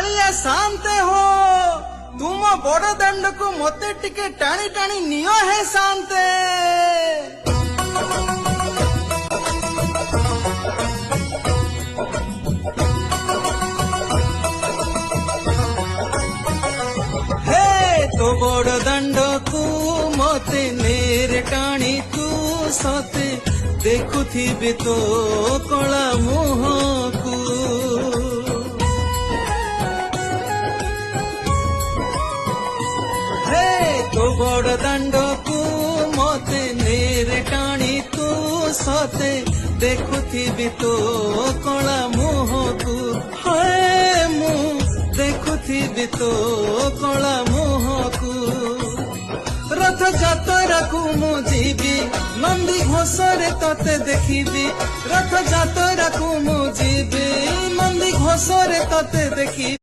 कालिया शांते हो तुम बड़ दंड को मते टिके टाणी टाणी नियो है शांते। हे तो बड़ दंड को मते नेर टाणी तू सते देखुथिबे तो कला मुह को। तो बड़ दंड को मते नेर टाणी तू सते देखुथिबी तो कला मुह को। हाय मु देखुथिबी तो कला मुह को। रथ जातरा को मु जीवी नंदी घोषरे तते देखिबी। रथ जातरा को मु जीवी नंदी घोषरे तते देखी।